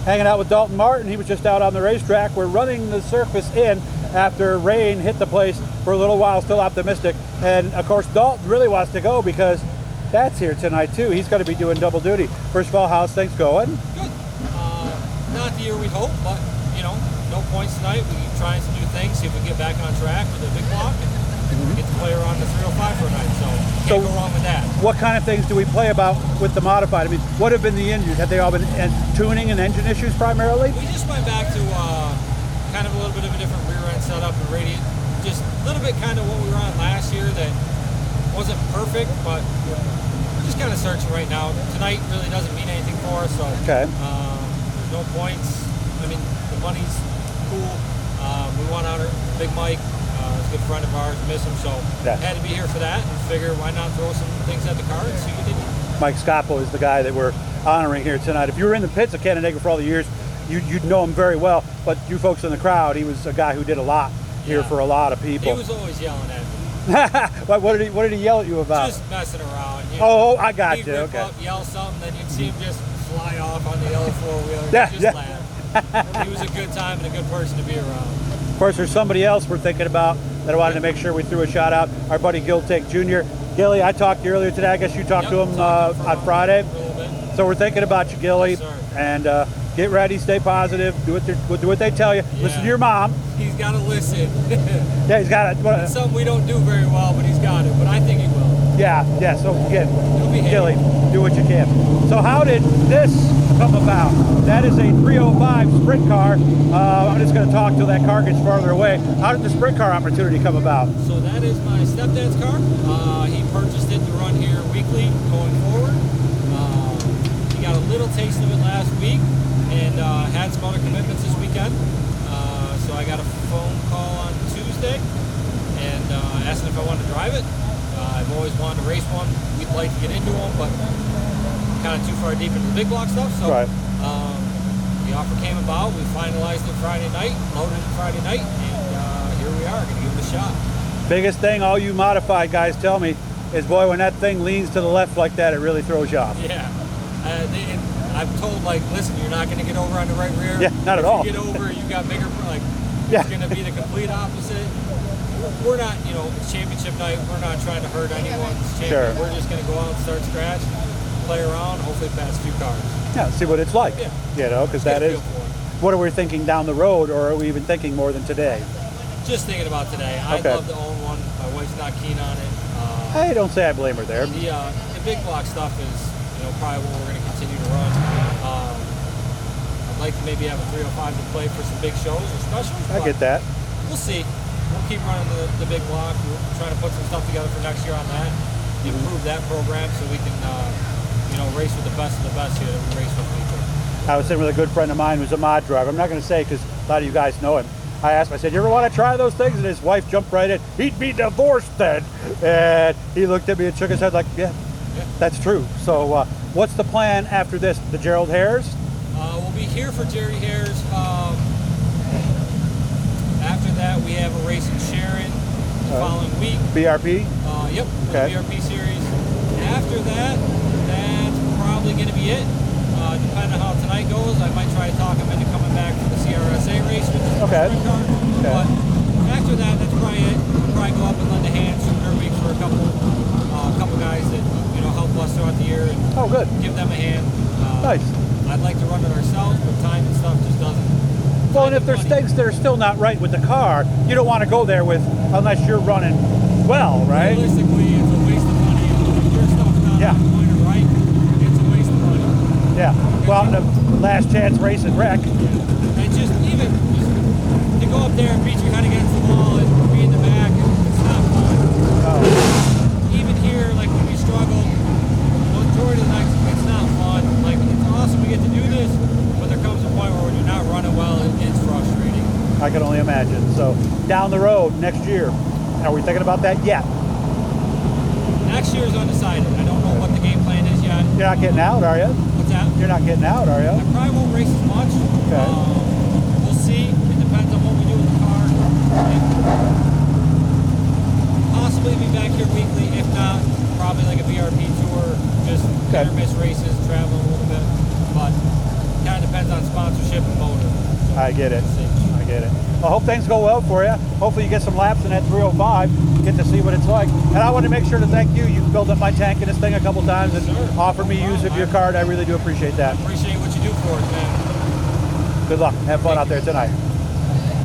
hanging out with Dalton Martin. He was just out on the racetrack. We're running the surface in after rain hit the place for a little while, still optimistic. And of course, Dalton really wants to go because Dad's here tonight too. He's going to be doing double duty. First of all, how's things going? Good. Not the year we'd hope, but you know, no points tonight. We're trying some new things, see if we can get back on track with the big block and get to play around the 305 for a night. So can't go wrong with that. What kind of things do we play about with the modified? I mean, what have been the injuries? Have they all been tuning and engine issues primarily? We just went back to kind of a little bit of a different rear end setup and radiant. Just a little bit kind of what we were on last year that wasn't perfect, but we're just kind of searching right now. Tonight really doesn't mean anything for us, so okay. There's no points. I mean, the money's cool. We want out our Big Mike. He's a good friend of ours, miss him, so had to be here for that and figure why not throw some things at the car and see what they do. Mike Scappo is the guy that we're honoring here tonight. If you were in the pits of Canandaigua for all the years, you'd know him very well, but you folks in the crowd, he was a guy who did a lot here for a lot of people. He was always yelling at me. What did he yell at you about? Just messing around. You know, I got you. He'd rip okay. up, yell something, then you'd see him just fly off on the yellow four-wheeler. Just laugh. He was a good time and a good person to be around. Of course, there's somebody else we're thinking about that I wanted to make sure we threw a shout out. Our buddy Gil Tick Jr. Gilly, I talked to you earlier today. I guess you talked to him on Friday. A little bit. So we're thinking about you, Gilly. Yes, and get ready, stay positive, do what they tell you. Listen to your mom. He's got to listen. Yeah, he's got it. It's something we don't do very well, but he's got it. But I think he will. Yeah. So again, Gilly, do what you can. So how did this come about? That is a 305 sprint car. I'm just going to talk till that car gets farther away. How did the sprint car opportunity come about? So that is my stepdad's car. He purchased it to run here weekly going forward. He got a little taste of it last week and had some other commitments this weekend. So I got a phone call on Tuesday and asking if I wanted to drive it. I've always wanted to race one. We'd like to get into them, but kind of too far deep into the big block stuff. So the offer came about. We finalized it Friday night, loaded it Friday night, and here we are, going to give it a shot. Biggest thing all you modified guys tell me is, boy, when that thing leans to the left like that, it really throws you off. Yeah. I'm told, like, listen, you're not going to get over on the right rear. Yeah, not at all. If you get over, you got bigger, like, it's going to be the complete opposite. We're not, you know, it's championship night. We're not trying to hurt anyone's champion. We're just going to go out and start scratch, play around, hopefully pass a few cars. Yeah, see what it's like. Yeah. You know, because that is, what are we thinking down the road, or are we even thinking more than today? Just thinking about today. I'd love to own one. My wife's not keen on it. Hey, don't say I blame her there. The big block stuff is, you know, probably what we're going to continue to run. I'd like to maybe have a 305 to play for some big shows or specials. I get that. We'll see. We'll keep running the big block. We're trying to put some stuff together for next year on that. Improve that program so we can, you know, race with the best of the best here that we race with each other. I was sitting with a good friend of mine who's a mod driver. I'm not going to say because a lot of you guys know him. I asked him, I said, you ever want to try those things? And his wife jumped right in. He'd be divorced then. And he looked at me and shook his head like, yeah. That's true. So what's the plan after this? The Gerald Hares? We'll be here for Jerry Hares. After that, we have a race in Sharon the following week. BRP? Yep, the BRP series. After that, that's probably going to be it. Depending on how tonight goes, I might try to talk him into coming back for the CRSA race with the sprint car. But after that, that's probably it. We'll probably go up and lend a hand Super Week for a couple guys that, you know, help us throughout the year and give them a hand. Nice. I'd like to run it ourselves, but time and stuff just doesn't. Well, and if there's things that are still not right with the car, you don't want to go there with unless you're running well, right? Realistically, it's a waste of money. If your stuff's not going to right, it's a waste of money. Yeah. Well, the last chance race and wreck. And just to go up there and beat your head against the wall and be in the back, it's not fun. Even here, like when we struggle, the majority of the nights, it's not fun. Like, it's awesome we get to do this, but there comes a point where when you're not running well, it's frustrating. I can only imagine. So down the road next year, are we thinking about that yet? Next year is undecided. I don't know what the game plan is yet. You're not getting out, are you? What's that? You're not getting out, are you? I probably won't race as much. Okay. We'll see. It depends on what we do with the car. Possibly be back here weekly. If not, probably like a BRP tour, just hit or miss races, travel a little bit. But kind of depends on sponsors. sponsorship and motor. So I get it. it's cinch. I get it. I hope things go well for you. Hopefully you get some laps in that 305, get to see what it's like. And I want to make sure to thank you. You've filled up my tank in this thing a couple times and Sure. offered me use of your card. I really do appreciate that. Appreciate what you do for us, man. Good luck. Have fun out there tonight.